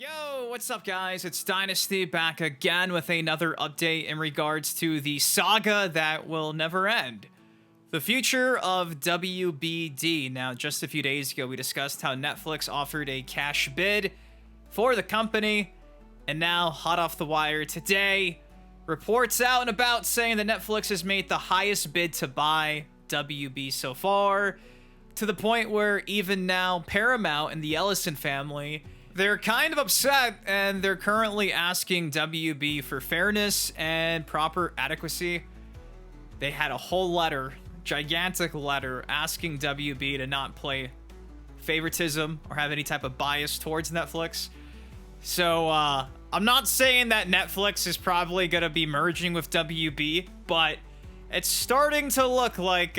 Yo, what's up guys? It's Dynasty back again with another update in regards to the saga that will never end. The future of WBD. Now, just a few days ago, we discussed how Netflix offered a cash bid for the company, and now, hot off the wire today, reports out and about saying that Netflix has made the highest bid to buy WB so far, to the point where even now, Paramount and the Ellison family, they're kind of upset, and they're currently asking WB for fairness and proper adequacy. They had a whole letter, gigantic letter, asking WB to not play favoritism or have any type of bias towards Netflix. So, I'm not saying that Netflix is probably going to be merging with WB, but it's starting to look like,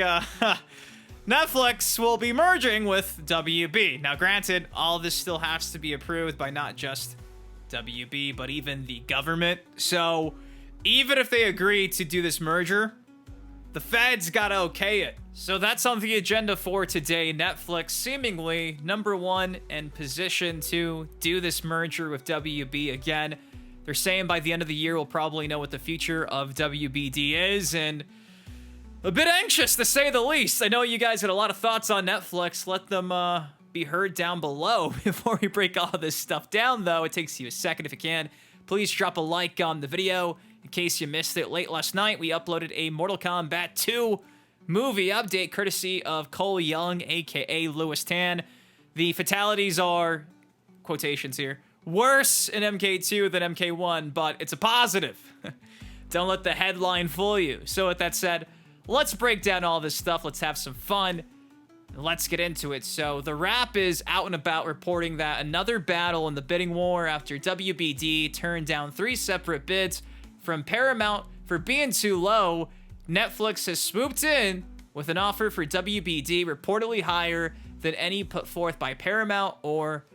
Netflix will be merging with WB. Now, granted, all of this still has to be approved by not just WB, but even the government. So, even if they agree to do this merger, the feds gotta okay it. So that's on the agenda for today. Netflix seemingly #1 in position to do this merger with WB again. They're saying by the end of the year, we'll probably know what the future of WBD is, and a bit anxious, to say the least. I know you guys had a lot of thoughts on Netflix. Let them be heard down below. Before we break all this stuff down, though, it takes you a second if you can. Please drop a like on the video. In case you missed it, late last night, we uploaded a Mortal Kombat 2 movie update courtesy of Cole Young, a.k.a. Lewis Tan. The fatalities are, quotations here, worse in MK2 than MK1, but it's a positive. Don't let the headline fool you. So with that said, let's break down all this stuff. Let's have some fun. Let's get into it. So the Wrap is out and about reporting that another battle in the bidding war after WBD turned down 3 separate bids from Paramount for being too low. Netflix has swooped in with an offer for WBD reportedly higher than any put forth by Paramount or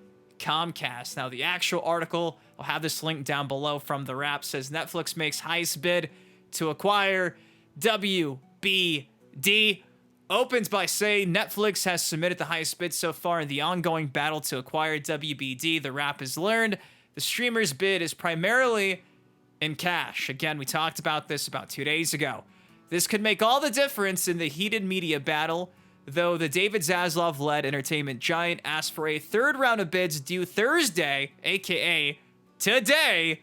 Comcast. Now, the actual article, I'll have this link down below from the Wrap, says Netflix makes highest bid to acquire WBD. Opens by saying Netflix has submitted the highest bid so far in the ongoing battle to acquire WBD. The Wrap has learned the streamer's bid is primarily in cash. Again, we talked about this about 2 days ago. This could make all the difference in the heated media battle, though the David Zaslav-led entertainment giant asked for a third round of bids due Thursday, aka today,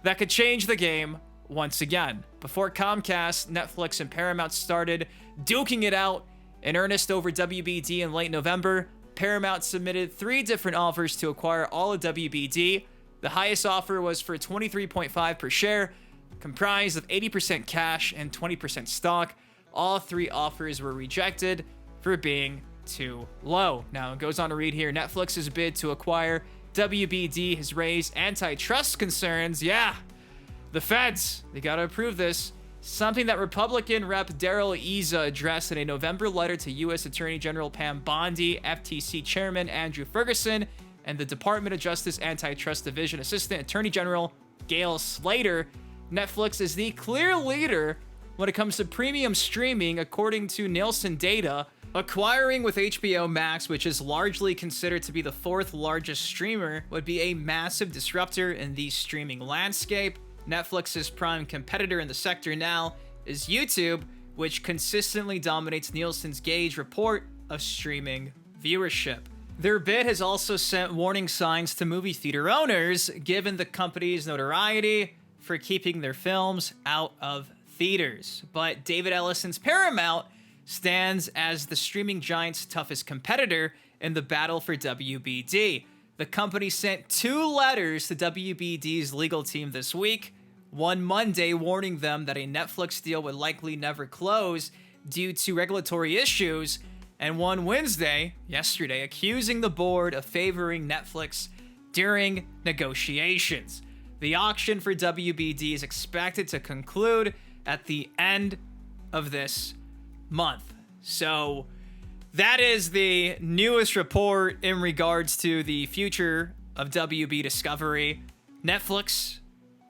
that could change the game once again. Before Comcast, Netflix, and Paramount started duking it out in earnest over WBD in late November, Paramount submitted 3 different offers to acquire all of WBD. The highest offer was for $23.5 per share, comprised of 80% cash and 20% stock. All 3 offers were rejected for being too low. Now, it goes on to read here, Netflix's bid to acquire WBD has raised antitrust concerns. Yeah, the feds, they gotta approve this. Something that Republican Rep. Darrell Issa addressed in a November letter to U.S. Attorney General Pam Bondi, FTC Chairman Andrew Ferguson, and the Department of Justice Antitrust Division Assistant Attorney General Gail Slater. Netflix is the clear leader when it comes to premium streaming, according to Nielsen data. Acquiring with HBO Max, which is largely considered to be the 4th largest streamer, would be a massive disruptor in the streaming landscape. Netflix's prime competitor in the sector now is YouTube, which consistently dominates Nielsen's gauge report of streaming viewership. Their bid has also sent warning signs to movie theater owners, given the company's notoriety for keeping their films out of theaters. But David Ellison's Paramount stands as the streaming giant's toughest competitor in the battle for WBD. The company sent 2 letters to WBD's legal team this week, one Monday warning them that a Netflix deal would likely never close due to regulatory issues, and one Wednesday, yesterday, accusing the board of favoring Netflix during negotiations. The auction for WBD is expected to conclude at the end of this month. So that is the newest report in regards to the future of WB Discovery. Netflix,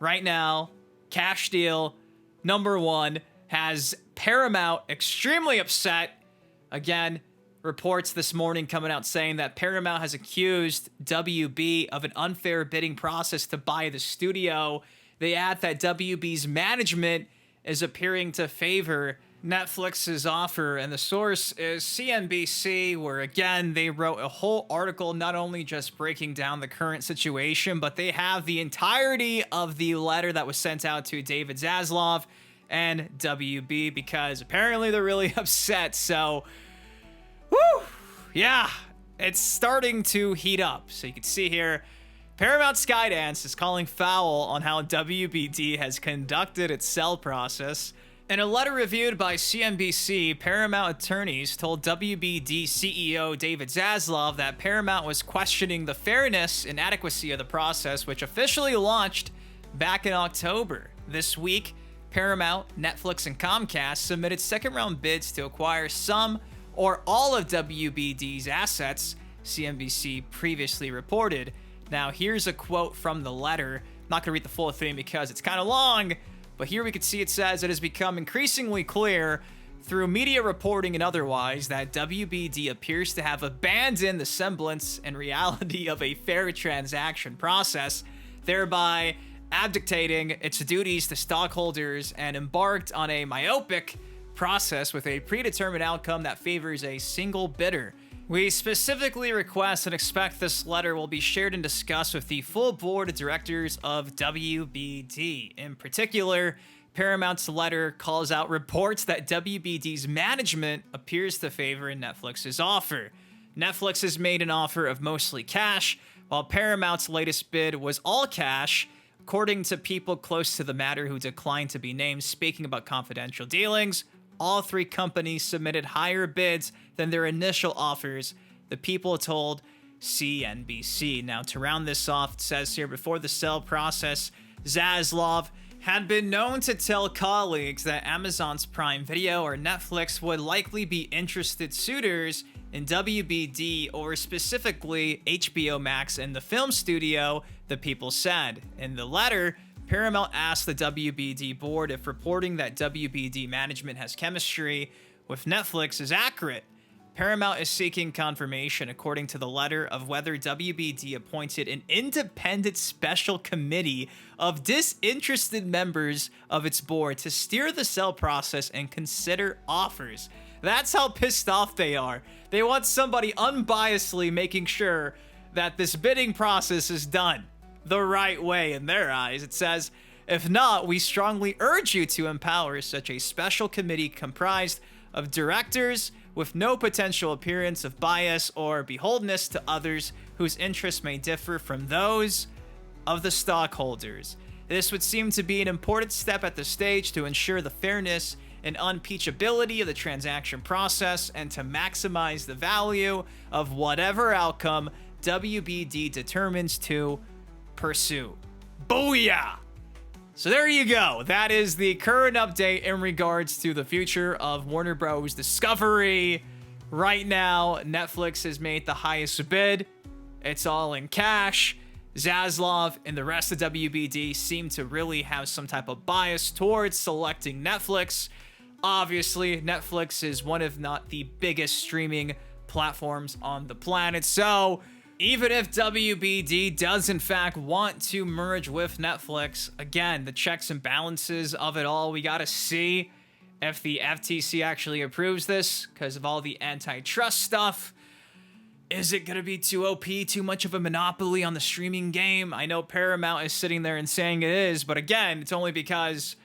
right now, cash deal #1, has Paramount extremely upset. Again, Reports this morning coming out saying that Paramount has accused WB of an unfair bidding process to buy the studio. They add that WB's management is appearing to favor Netflix's offer, and the source is CNBC, where again they wrote a whole article not only just breaking down the current situation, but they have the entirety of the letter that was sent out to David Zaslav and WB, because apparently they're really upset. So woo, yeah, it's starting to heat up. So you can see here, Paramount Skydance is calling foul on how WBD has conducted its sell process. In a letter reviewed by CNBC, Paramount attorneys told WBD CEO David Zaslav that Paramount was questioning the fairness and adequacy of the process, which officially launched back in October. This week, Paramount, Netflix, and Comcast submitted second-round bids to acquire some or all of WBD's assets, CNBC previously reported. Now, here's a quote from the letter. I'm not going to read the full thing because it's kind of long, but here we can see it says, "It has become increasingly clear through media reporting and otherwise that WBD appears to have abandoned the semblance and reality of a fair transaction process, thereby abdicating its duties to stockholders and embarked on a myopic process with a predetermined outcome that favors a single bidder. We specifically request and expect this letter will be shared and discussed with the full board of directors of WBD. In particular, Paramount's letter calls out reports that WBD's management appears to favor Netflix's offer. Netflix has made an offer of mostly cash, while Paramount's latest bid was all cash, according to people close to the matter who declined to be named. Speaking about confidential dealings, all three companies submitted higher bids than their initial offers, the people told CNBC. Now, to round this off, it says here, before the sale process, Zaslav had been known to tell colleagues that Amazon's Prime Video or Netflix would likely be interested suitors in WBD, or specifically HBO Max and the film studio, the people said. In the letter, Paramount asked the WBD board if reporting that WBD management has chemistry with Netflix is accurate. Paramount is seeking confirmation, according to the letter, of whether WBD appointed an independent special committee of disinterested members of its board to steer the sale process and consider offers. That's how pissed off they are. They want somebody unbiasedly making sure that this bidding process is done the right way in their eyes. It says, if not, we strongly urge you to empower such a special committee comprised of directors with no potential appearance of bias or beholdeness to others whose interests may differ from those of the stockholders. This would seem to be an important step at this stage to ensure the fairness and unimpeachability of the transaction process and to maximize the value of whatever outcome WBD determines to pursue. Booyah! So there you go. That is the current update in regards to the future of Warner Bros. Discovery. Right now, Netflix has made the highest bid. It's all in cash. Zaslav and the rest of WBD seem to really have some type of bias towards selecting Netflix. Obviously, Netflix is one of not the biggest streaming platforms on the planet. So even if WBD does in fact want to merge with Netflix, again, the checks and balances of it all, we gotta see if the FTC actually approves this because of all the antitrust stuff. Is it gonna be too OP, too much of a monopoly on the streaming game? I know Paramount is sitting there and saying it is, but again, it's only because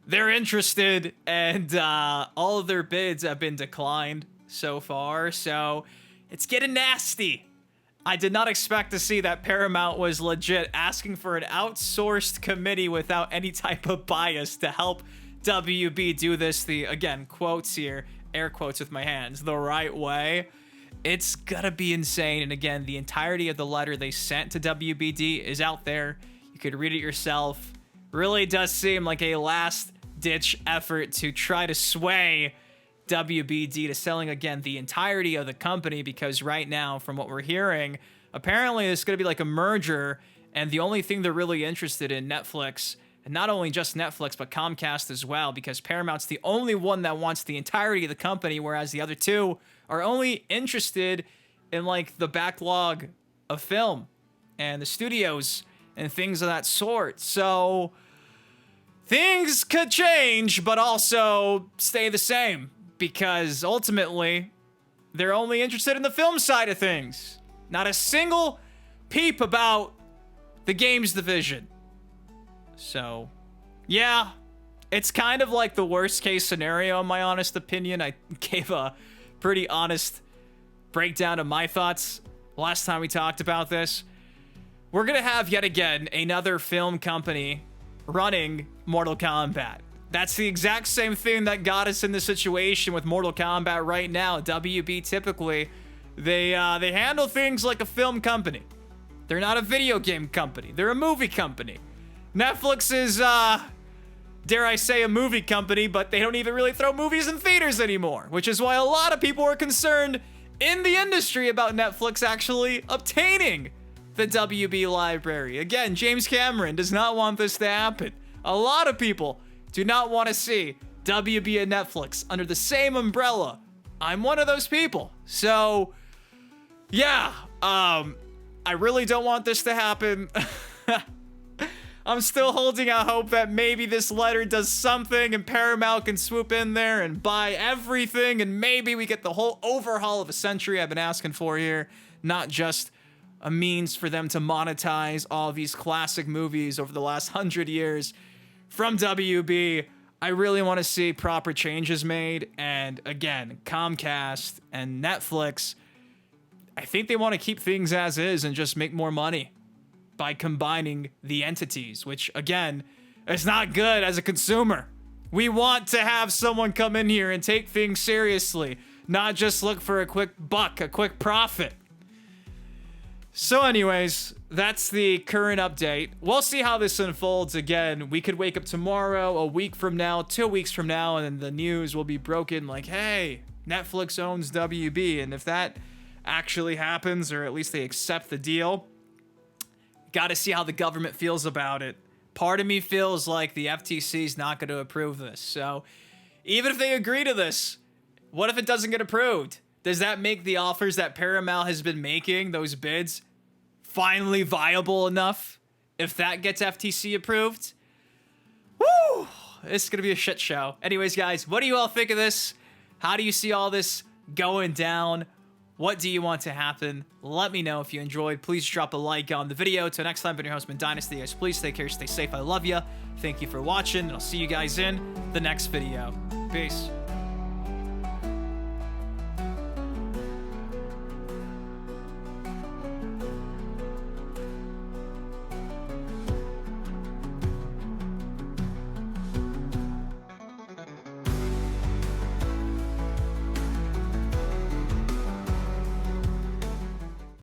they're interested and all of their bids have been declined so far, so it's getting nasty. I did not expect to see that Paramount was legit asking for an outsourced committee without any type of bias to help WB do this, the, again, quotes here, air quotes with my hands, the right way. It's gotta be insane. And again, the entirety of the letter they sent to WBD is out there. You could read it yourself. Really does seem like a last-ditch effort to try to sway WBD to selling, again, the entirety of the company, because right now, from what we're hearing, apparently it's going to be like a merger, and the only thing they're really interested in, Netflix, and not only just Netflix, but Comcast as well, because Paramount's the only one that wants the entirety of the company, whereas the other two are only interested in like the backlog of film and the studios and things of that sort. So things could change, but also stay the same, because ultimately they're only interested in the film side of things. Not a single peep about the games division. So, yeah, it's kind of like the worst case scenario, in my honest opinion. I gave a pretty honest breakdown of my thoughts last time we talked about this. We're going to have, yet again, another film company running Mortal Kombat. That's the exact same thing that got us in the situation with Mortal Kombat right now. WB typically, they handle things like a film company. They're not a video game company. They're a movie company. Netflix is, dare I say, a movie company, but they don't even really throw movies in theaters anymore, which is why a lot of people are concerned in the industry about Netflix actually obtaining the WB library. Again, James Cameron does not want this to happen. A lot of people do not want to see WB and Netflix under the same umbrella. I'm one of those people. So, yeah, I really don't want this to happen. I'm still holding out hope that maybe this letter does something and Paramount can swoop in there and buy everything, and maybe we get the whole overhaul of a century I've been asking for here, not just a means for them to monetize all of these classic movies over the last 100 years from WB. I really want to see proper changes made. And again, Comcast and Netflix, I think they want to keep things as is and just make more money by combining the entities, which again, is not good as a consumer. We want to have someone come in here and take things seriously, not just look for a quick buck, a quick profit. So anyways, that's the current update. We'll see how this unfolds. Again, we could wake up tomorrow, a week from now, 2 weeks from now, and then the news will be broken like, hey, Netflix owns WB. And if that actually happens, or at least they accept the deal, got to see how the government feels about it. Part of me feels like the FTC is not going to approve this. So even if they agree to this, what if it doesn't get approved? Does that make the offers that Paramount has been making, those bids, finally viable enough? If that gets FTC approved? Woo! It's going to be a shit show. Anyways, guys, what do you all think of this? How do you see all this going down? What do you want to happen? Let me know if you enjoyed. Please drop a like on the video. Till next time, been your host, Dynasty. Guys, please take care, stay safe. I love you. Thank you for watching, and I'll see you guys in the next video. Peace.